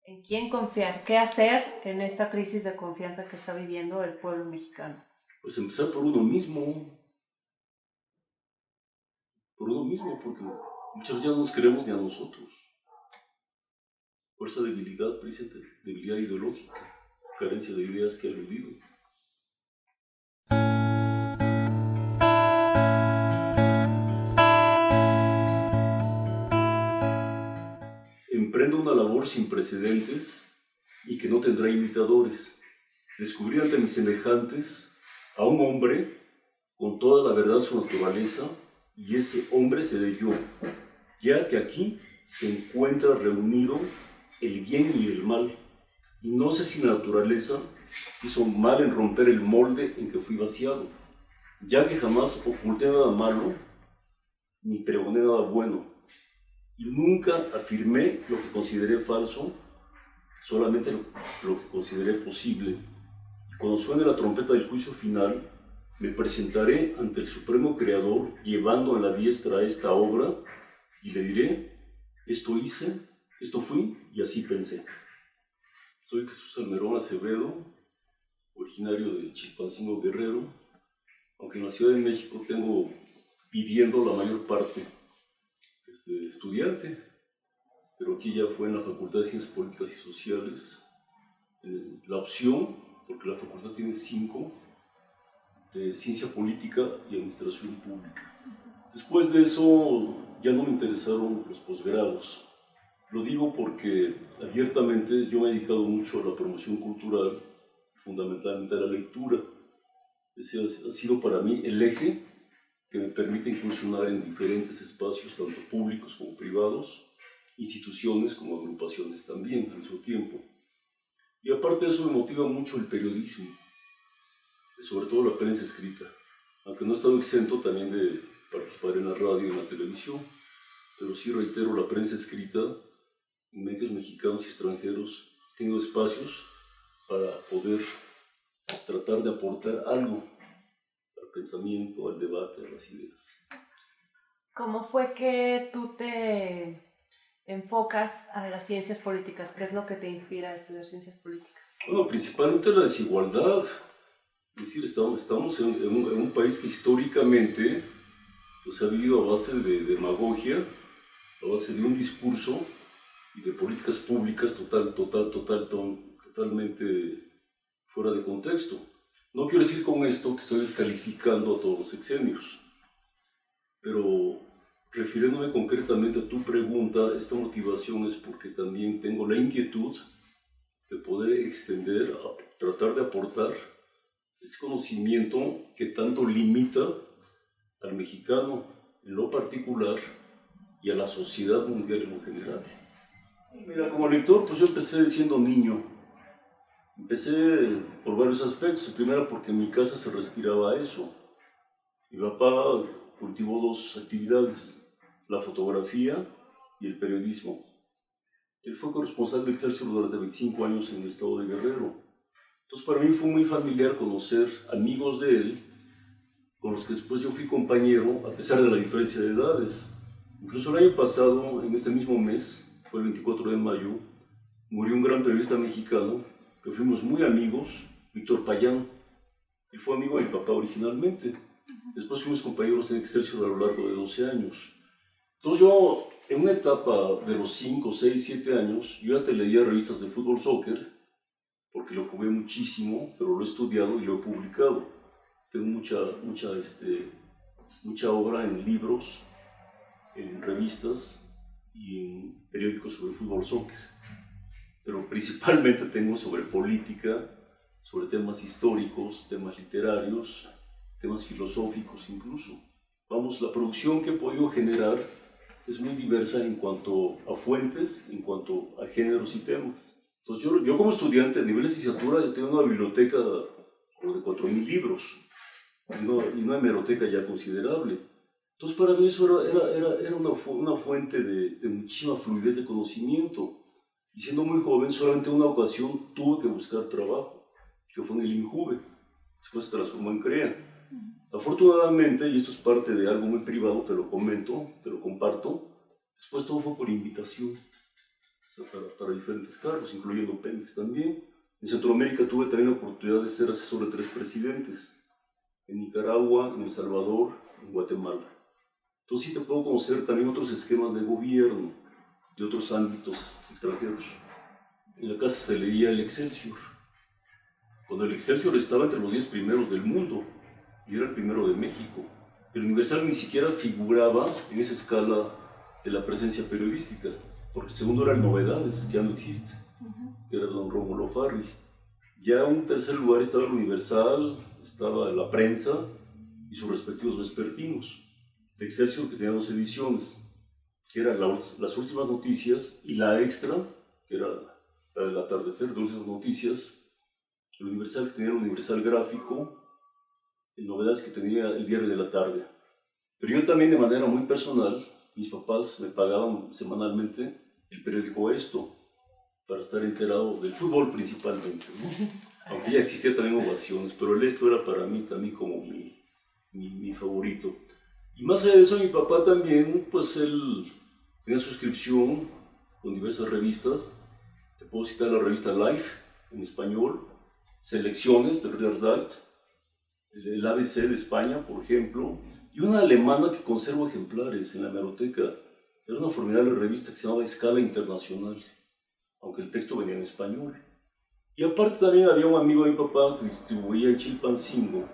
¿En quién confiar? ¿Qué hacer en esta crisis de confianza que está viviendo el pueblo mexicano? Pues empezar por uno mismo, porque muchas veces ya no nos queremos ni a nosotros. Por esa debilidad, precisamente debilidad ideológica, carencia de ideas que ha vivido. Emprendo una labor sin precedentes y que no tendrá imitadores. Descubrir ante mis semejantes a un hombre con toda la verdad de su naturaleza, y ese hombre seré yo, ya que aquí se encuentra reunido el bien y el mal, y no sé si la naturaleza hizo mal en romper el molde en que fui vaciado, ya que jamás oculté nada malo, ni pregoné nada bueno, y nunca afirmé lo que consideré falso, solamente lo que consideré posible. Y cuando suene la trompeta del juicio final, me presentaré ante el Supremo Creador, llevando en la diestra esta obra, y le diré: esto hice, esto fui, y así pensé. Soy Jesús Salmerón Acevedo, originario de Chilpancingo, Guerrero, aunque en la Ciudad de México tengo viviendo la mayor parte desde estudiante, pero aquí ya fue en la Facultad de Ciencias Políticas y Sociales, la opción, porque la facultad tiene 5, de Ciencia Política y Administración Pública. Después de eso ya no me interesaron los posgrados. Lo digo porque abiertamente yo me he dedicado mucho a la promoción cultural, fundamentalmente a la lectura. Ese ha sido para mí el eje que me permite incursionar en diferentes espacios, tanto públicos como privados, instituciones como agrupaciones también al mismo tiempo. Y aparte de eso me motiva mucho el periodismo, sobre todo la prensa escrita, aunque no he estado exento también de participar en la radio y en la televisión, pero sí reitero, la prensa escrita en medios mexicanos y extranjeros, tengo espacios para poder tratar de aportar algo al pensamiento, al debate, a las ideas. ¿Cómo fue que tú te enfocas a las ciencias políticas? ¿Qué es lo que te inspira a estudiar ciencias políticas? Bueno, principalmente la desigualdad. Es decir, estamos en un país que históricamente pues, ha vivido a base de demagogia, a base de un discurso y de políticas públicas totalmente fuera de contexto. No quiero decir con esto que estoy descalificando a todos los sexenios, pero refiriéndome concretamente a tu pregunta, esta motivación es porque también tengo la inquietud de poder extender, a tratar de aportar ese conocimiento que tanto limita al mexicano en lo particular y a la sociedad mundial en lo general. Mira, como lector, pues yo empecé siendo niño. Empecé por varios aspectos. Primero porque en mi casa se respiraba eso. Mi papá cultivó 2 actividades, la fotografía y el periodismo. Él fue corresponsal del Excelsior durante 25 años en el estado de Guerrero. Entonces para mí fue muy familiar conocer amigos de él, con los que después yo fui compañero, a pesar de la diferencia de edades. Incluso el año pasado, en este mismo mes, fue el 24 de mayo, murió un gran periodista mexicano, que fuimos muy amigos, Víctor Payán. Él fue amigo de mi papá originalmente. Después fuimos compañeros en Excelsior a lo largo de 12 años. Entonces yo, en una etapa de los 5, 6, 7 años, yo ya te leía revistas de fútbol, soccer, porque lo jugué muchísimo, pero lo he estudiado y lo he publicado. Tengo mucha obra en libros, en revistas y en periódicos sobre fútbol, soccer. Pero principalmente tengo sobre política, sobre temas históricos, temas literarios, temas filosóficos incluso. Vamos, la producción que he podido generar es muy diversa en cuanto a fuentes, en cuanto a géneros y temas. Entonces yo como estudiante a nivel de licenciatura, yo tengo una biblioteca como de 4,000 libros y una hemeroteca ya considerable. Entonces para mí eso era una fuente de muchísima fluidez de conocimiento. Y siendo muy joven, solamente en una ocasión tuve que buscar trabajo, que fue en el INJUVE, después se transformó en CREA. Afortunadamente, y esto es parte de algo muy privado, te lo comento, te lo comparto, después todo fue por invitación. O sea, para diferentes cargos, incluyendo Pemex también. En Centroamérica tuve también la oportunidad de ser asesor de 3 presidentes, en Nicaragua, en El Salvador, en Guatemala. Entonces sí te puedo conocer también otros esquemas de gobierno, de otros ámbitos extranjeros. En la casa se leía el Excelsior, cuando el Excelsior estaba entre los 10 primeros del mundo, y era el primero de México. El Universal ni siquiera figuraba en esa escala de la presencia periodística, porque el segundo era el Novedades, que ya no existe, que era don Rómulo Farri. Ya en un tercer lugar estaba el Universal, estaba la prensa y sus respectivos vespertinos. De Excelsior, que tenía 2 ediciones, que eran las últimas noticias, y la extra, que era la del atardecer, de últimas noticias. El Universal, que tenía el Universal Gráfico, en Novedades, que tenía el Diario de la Tarde. Pero yo también, de manera muy personal, mis papás me pagaban semanalmente el periódico Esto, para estar enterado del fútbol principalmente, ¿no? Aunque ya existía también Ovaciones, pero el Esto era para mí también como mi favorito. Y más allá de eso, mi papá también, pues él tenía suscripción con diversas revistas. Te puedo citar la revista Life, en español, Selecciones de Rijksdag, el ABC de España, por ejemplo, y una alemana que conservo ejemplares en la hemeroteca. Era una formidable revista que se llamaba Escala Internacional, aunque el texto venía en español. Y aparte también había un amigo de mi papá que distribuía en Chilpancingo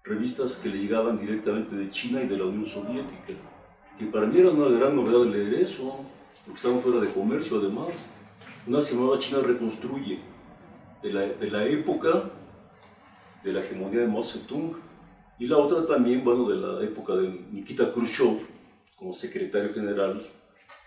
revistas que le llegaban directamente de China y de la Unión Soviética, que para mí era una gran novedad leer eso, porque estaban fuera de comercio además. Una se llamaba China Reconstruye, de la época de la hegemonía de Mao Zedong, y la otra también, bueno, de la época de Nikita Khrushchev, como secretario general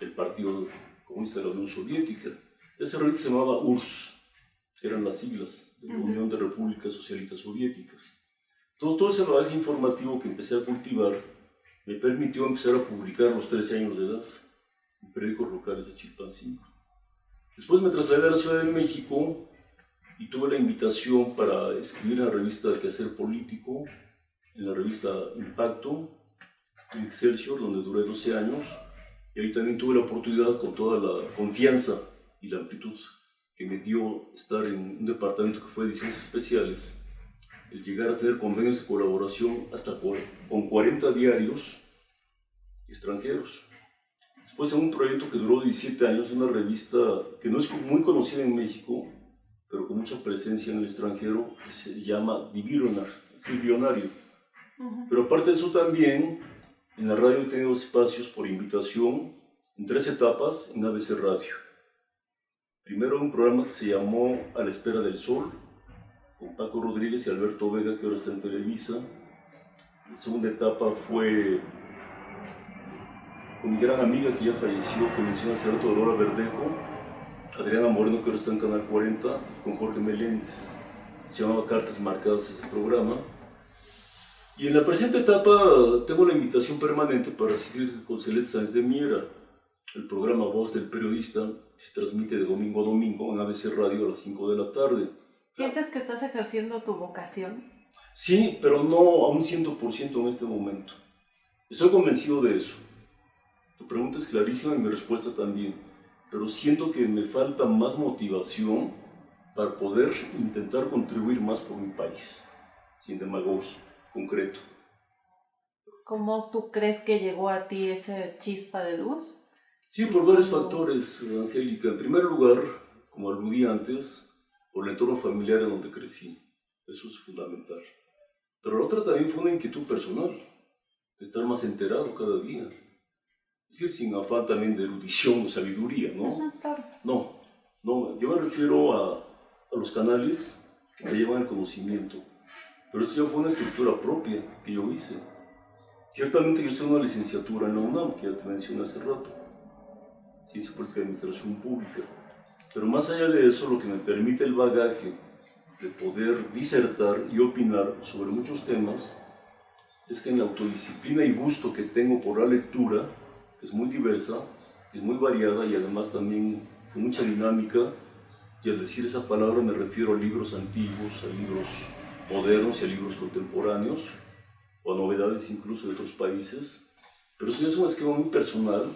del Partido Comunista de la Unión Soviética. Esa revista se llamaba URSS, que eran las siglas de la Unión de Repúblicas Socialistas Soviéticas. Todo ese bagaje informativo que empecé a cultivar me permitió empezar a publicar a los 13 años de edad en periódicos locales de Chilpancingo. Después me trasladé a la Ciudad de México y tuve la invitación para escribir en la revista de Quehacer Político, en la revista Impacto, en Excelsior, donde duré 12 años, y ahí también tuve la oportunidad, con toda la confianza y la amplitud que me dio estar en un departamento que fue Ediciones Especiales, el llegar a tener convenios de colaboración hasta con 40 diarios extranjeros. Después, en un proyecto que duró 17 años, una revista que no es muy conocida en México, pero con mucha presencia en el extranjero, que se llama Die Billionaire, es el billonario. Pero aparte de eso también, en la radio he tenido espacios por invitación en 3 etapas en ABC Radio. Primero un programa que se llamó A la Espera del Sol, con Paco Rodríguez y Alberto Vega, que ahora está en Televisa. La segunda etapa fue con mi gran amiga que ya falleció, que menciona hace rato, Aurora Verdejo, Adriana Moreno, que ahora está en Canal 40, con Jorge Meléndez. Se llamaba Cartas Marcadas ese programa. Y en la presente etapa tengo la invitación permanente para asistir con Celeste Sáenz de Miera, el programa Voz del Periodista, que se transmite de domingo a domingo en ABC Radio a las 5 de la tarde. ¿Sientes que estás ejerciendo tu vocación? Sí, pero no a un 100% en este momento. Estoy convencido de eso. Tu pregunta es clarísima y mi respuesta también. Pero siento que me falta más motivación para poder intentar contribuir más por mi país, sin demagogia, concreto. ¿Cómo tú crees que llegó a ti esa chispa de luz? Sí, por varios factores, Angélica. En primer lugar, como aludí antes, por el entorno familiar en donde crecí. Eso es fundamental. Pero la otra también fue una inquietud personal, de estar más enterado cada día. Es decir, sin afán también de erudición o sabiduría, ¿no? Claro. No, yo me refiero a los canales que me llevan al conocimiento. Pero esto ya fue una escritura propia que yo hice. Ciertamente yo estoy en una licenciatura en la UNAM, que ya te mencioné hace rato, Ciencia Política y Administración Pública. Pero más allá de eso, lo que me permite el bagaje de poder disertar y opinar sobre muchos temas es que en la autodisciplina y gusto que tengo por la lectura, que es muy diversa, que es muy variada y además también con mucha dinámica, y al decir esa palabra me refiero a libros antiguos, a libros modernos y a libros contemporáneos, o a novedades incluso de otros países, pero eso ya es un esquema muy personal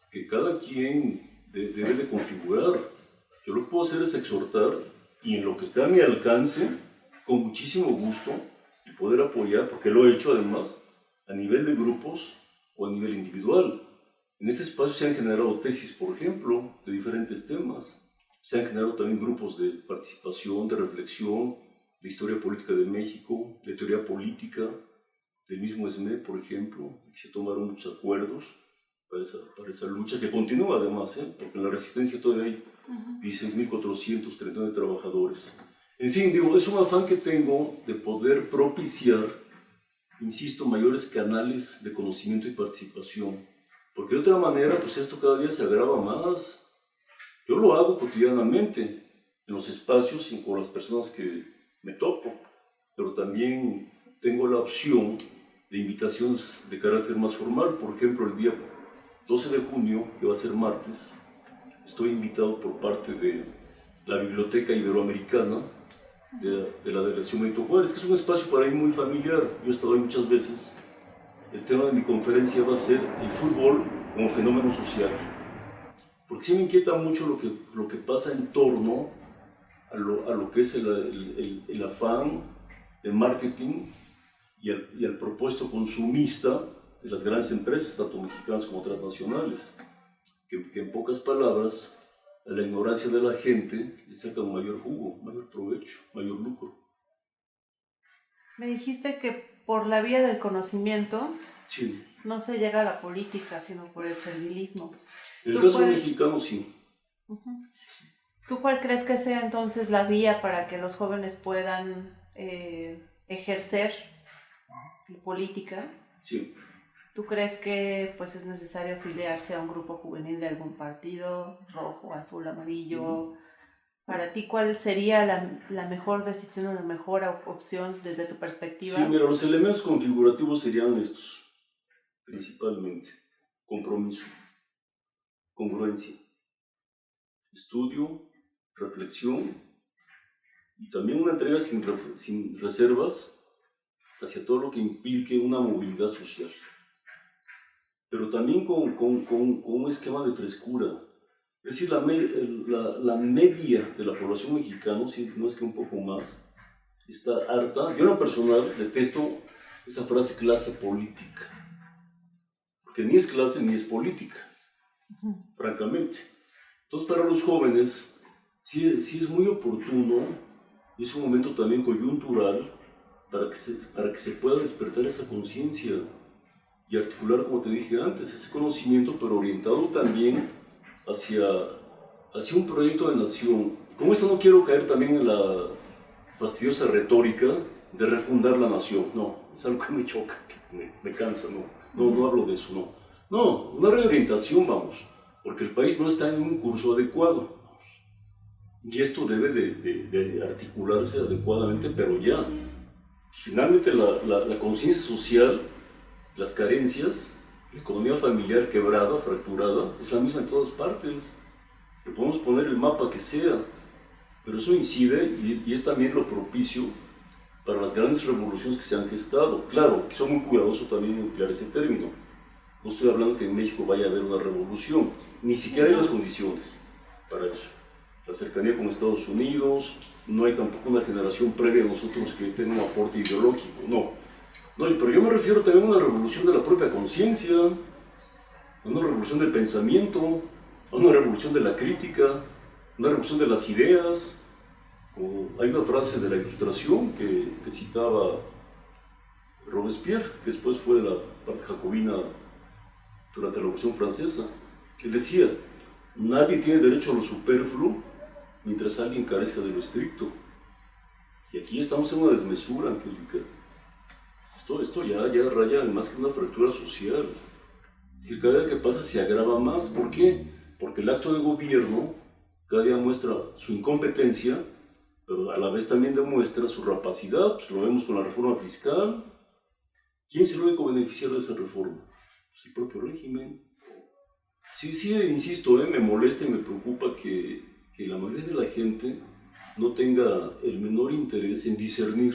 que cada quien debe de configurar. Yo lo que puedo hacer es exhortar y en lo que esté a mi alcance, con muchísimo gusto, y poder apoyar, porque lo he hecho además, a nivel de grupos o a nivel individual. En este espacio se han generado tesis, por ejemplo, de diferentes temas. Se han generado también grupos de participación, de reflexión, de historia política de México, de teoría política, del mismo SME, por ejemplo, y se tomaron muchos acuerdos para esa lucha, que continúa además, porque en la resistencia todavía hay 16.439 trabajadores. En fin, digo, es un afán que tengo de poder propiciar, insisto, mayores canales de conocimiento y participación, porque de otra manera, pues esto cada día se agrava más. Yo lo hago cotidianamente, en los espacios y con las personas que me topo, pero también tengo la opción de invitaciones de carácter más formal. Por ejemplo, el día 12 de junio, que va a ser martes, estoy invitado por parte de la Biblioteca Iberoamericana de la Delegación Benito Juárez, que es un espacio para mí muy familiar. Yo he estado ahí muchas veces. El tema de mi conferencia va a ser el fútbol como fenómeno social, porque sí me inquieta mucho lo que pasa en torno a lo que es el afán de marketing y al propuesto consumista de las grandes empresas, tanto mexicanas como transnacionales, que en pocas palabras, a la ignorancia de la gente le saca un mayor jugo, mayor provecho, mayor lucro. Me dijiste que por la vía del conocimiento Sí. no se llega a la política, sino por el servilismo. En el caso mexicano, sí. Uh-huh. ¿Tú cuál crees que sea entonces la vía para que los jóvenes puedan ejercer política? Sí. ¿Tú crees que pues, es necesario afiliarse a un grupo juvenil de algún partido, rojo, azul, amarillo? Uh-huh. Para ti, ¿cuál sería la mejor decisión o la mejor opción desde tu perspectiva? Sí, mira, los elementos configurativos serían estos, principalmente. Compromiso, congruencia, estudio, reflexión y también una entrega sin reservas hacia todo lo que implique una movilidad social. Pero también con un esquema de frescura. Es decir, la media de la población mexicana, si no es que un poco más, está harta. Yo en lo personal detesto esa frase clase política, porque ni es clase ni es política, francamente. Entonces, para los jóvenes, sí es muy oportuno, y es un momento también coyuntural, para que se pueda despertar esa conciencia y articular, como te dije antes, ese conocimiento, pero orientado también hacia un proyecto de nación. Con esto no quiero caer también en la fastidiosa retórica de refundar la nación. No, es algo que me choca, que me cansa, no hablo de eso, no. No, una reorientación, vamos, porque el país no está en un curso adecuado, vamos. Y esto debe de articularse adecuadamente, pero ya. Finalmente la conciencia social, las carencias, la economía familiar quebrada, fracturada, es la misma en todas partes. Le podemos poner el mapa que sea, pero eso incide y es también lo propicio para las grandes revoluciones que se han gestado. Claro, que soy muy cuidadoso también en emplear ese término. No estoy hablando que en México vaya a haber una revolución, ni siquiera hay las condiciones para eso. La cercanía con Estados Unidos, no hay tampoco una generación previa a nosotros que tenga un aporte ideológico, no, pero yo me refiero también a una revolución de la propia conciencia, a una revolución del pensamiento, a una revolución de la crítica, una revolución de las ideas. Como hay una frase de la Ilustración que citaba Robespierre, que después fue de la parte jacobina durante la Revolución Francesa, que él decía: nadie tiene derecho a lo superfluo mientras alguien carezca de lo estricto. Y aquí estamos en una desmesura, Angélica. Esto ya raya más que una fractura social. Es decir, cada día que pasa se agrava más. ¿Por qué? Porque el acto de gobierno cada día muestra su incompetencia, pero a la vez también demuestra su rapacidad. Pues lo vemos con la reforma fiscal. ¿Quién es el único beneficiario de esa reforma? Pues el propio régimen. Sí, insisto, me molesta y me preocupa que la mayoría de la gente no tenga el menor interés en discernir,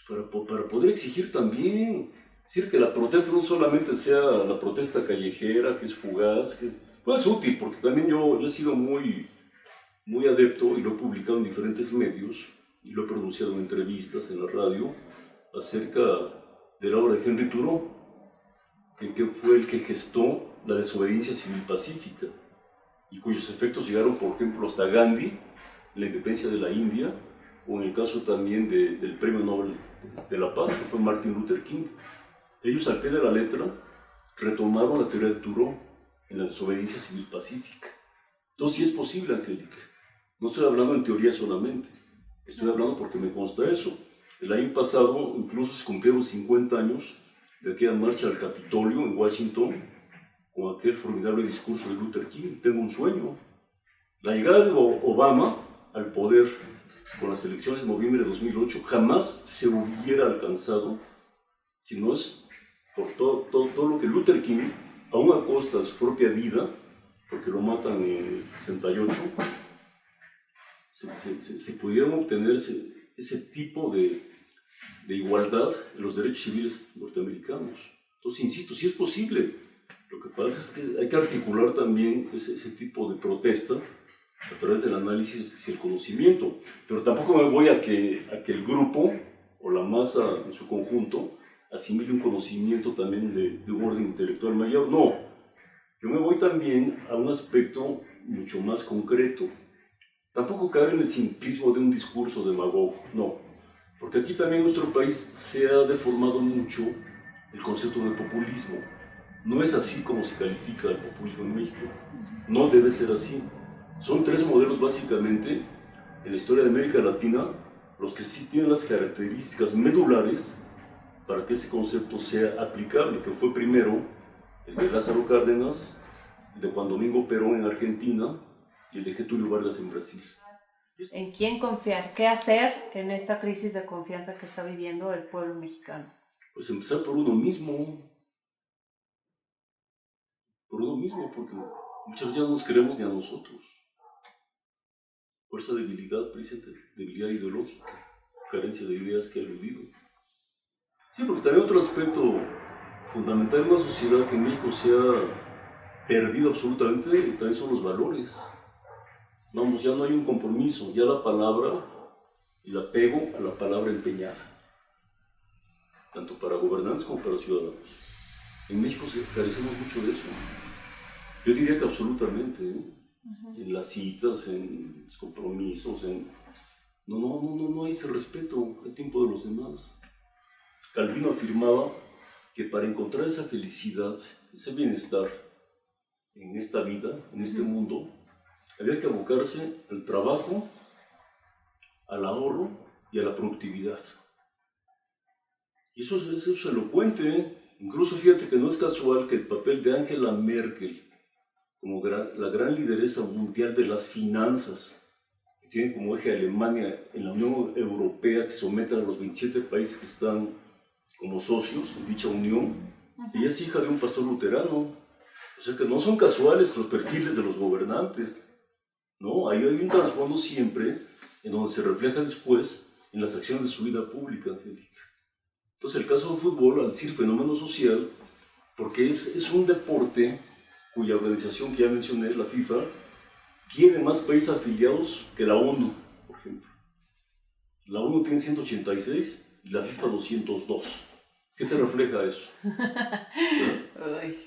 pues para poder exigir también. Es decir, que la protesta no solamente sea la protesta callejera, que es fugaz, No es útil, porque también yo he sido muy adepto y lo he publicado en diferentes medios y lo he pronunciado en entrevistas en la radio acerca de la obra de Henry Thoreau, que fue el que gestó la desobediencia civil pacífica y cuyos efectos llegaron, por ejemplo, hasta Gandhi, la independencia de la India, o en el caso también del Premio Nobel de la Paz, que fue Martin Luther King. Ellos, al pie de la letra, retomaron la teoría de Thoreau en la desobediencia civil pacífica. Entonces, sí es posible, Angélica. No estoy hablando en teoría solamente, estoy hablando porque me consta eso. El año pasado incluso se cumplieron 50 años de aquella marcha al Capitolio en Washington con aquel formidable discurso de Luther King. Tengo un sueño. La llegada de Obama al poder con las elecciones de noviembre de 2008 jamás se hubiera alcanzado si no es por todo lo que Luther King, aún a costa de su propia vida, porque lo matan en el 68, se pudieron obtener ese tipo de igualdad en los derechos civiles norteamericanos. Entonces, insisto, sí es posible. Lo que pasa es que hay que articular también ese tipo de protesta a través del análisis y el conocimiento. Pero tampoco me voy a que el grupo o la masa en su conjunto asimile un conocimiento también de un orden intelectual mayor. No, yo me voy también a un aspecto mucho más concreto. Tampoco caer en el simplismo de un discurso demagogo, no. Porque aquí también en nuestro país se ha deformado mucho el concepto de populismo. No es así como se califica el populismo en México. No debe ser así. Son tres modelos básicamente en la historia de América Latina los que sí tienen las características medulares para que ese concepto sea aplicable, que fue primero el de Lázaro Cárdenas, el de Juan Domingo Perón en Argentina y el de Getúlio Vargas en Brasil. ¿En quién confiar? ¿Qué hacer en esta crisis de confianza que está viviendo el pueblo mexicano? Pues empezar por uno mismo. Por uno mismo, porque muchas veces ya no nos queremos ni a nosotros. Por esa debilidad, precisamente, debilidad ideológica, carencia de ideas que ha eludido. Sí, porque también otro aspecto fundamental en una sociedad que en México se ha perdido absolutamente también son los valores. Vamos, ya no hay un compromiso, ya la palabra, el apego a la palabra empeñada, tanto para gobernantes como para ciudadanos. En México carecemos mucho de eso. Yo diría que absolutamente, ¿eh? En las citas, en los compromisos, no hay ese respeto al tiempo de los demás. Calvino afirmaba que para encontrar esa felicidad, ese bienestar en esta vida, en este mundo, había que abocarse al trabajo, al ahorro y a la productividad. Y eso es elocuente, ¿eh? Incluso fíjate que no es casual que el papel de Angela Merkel como la gran lideresa mundial de las finanzas, que tiene como eje a Alemania en la Unión Europea, que somete a los 27 países que están como socios en dicha unión. Ella es hija de un pastor luterano, o sea que no son casuales los perfiles de los gobernantes, ¿no? Ahí hay un trasfondo siempre en donde se refleja después en las acciones de su vida pública, Angélica. Entonces el caso del fútbol, al decir fenómeno social, porque es un deporte cuya organización que ya mencioné, la FIFA, tiene más países afiliados que la ONU, por ejemplo. La ONU tiene 186 y la FIFA 202. ¿Qué te refleja eso?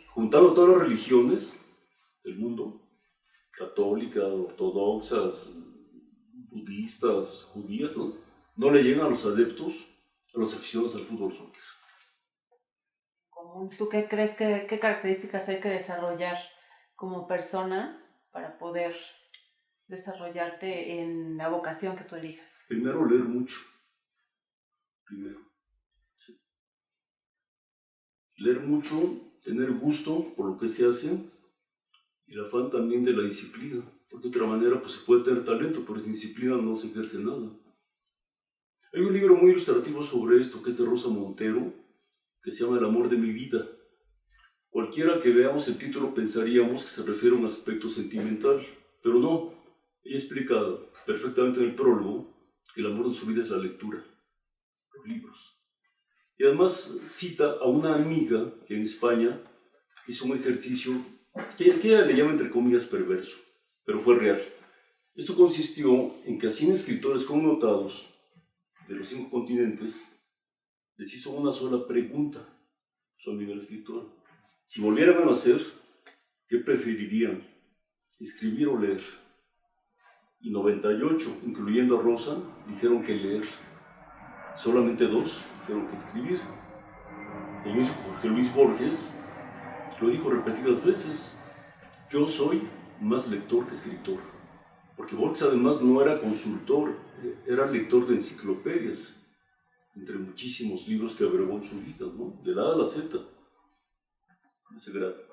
Juntando todas las religiones del mundo, católicas, ortodoxas, budistas, judías, no le llegan a los adeptos, a los aficionados al fútbol soccer. ¿Tú qué crees qué características hay que desarrollar como persona para poder desarrollarte en la vocación que tú elijas? Primero, leer mucho. Sí. Leer mucho, tener gusto por lo que se hace y el afán también de la disciplina, porque de otra manera pues, se puede tener talento, pero sin disciplina no se ejerce nada. Hay un libro muy ilustrativo sobre esto, que es de Rosa Montero, que se llama El amor de mi vida. Cualquiera que veamos el título pensaríamos que se refiere a un aspecto sentimental, pero no. Ella explica perfectamente en el prólogo que el amor de su vida es la lectura, los libros. Y además cita a una amiga que en España hizo un ejercicio que ella le llama entre comillas perverso, pero fue real. Esto consistió en que a 100 escritores connotados de los 5 continentes les hizo una sola pregunta, su amiga la escritora. Si volvieran a nacer, ¿qué preferirían? ¿Escribir o leer? Y 98, incluyendo a Rosa, dijeron que leer. Solamente 2 dijeron que escribir. El mismo Jorge Luis Borges lo dijo repetidas veces: yo soy más lector que escritor. Porque Borges además no era consultor, era lector de enciclopedias, entre muchísimos libros que abrevó en su vida, ¿no? De la A a la Z, de ese grado.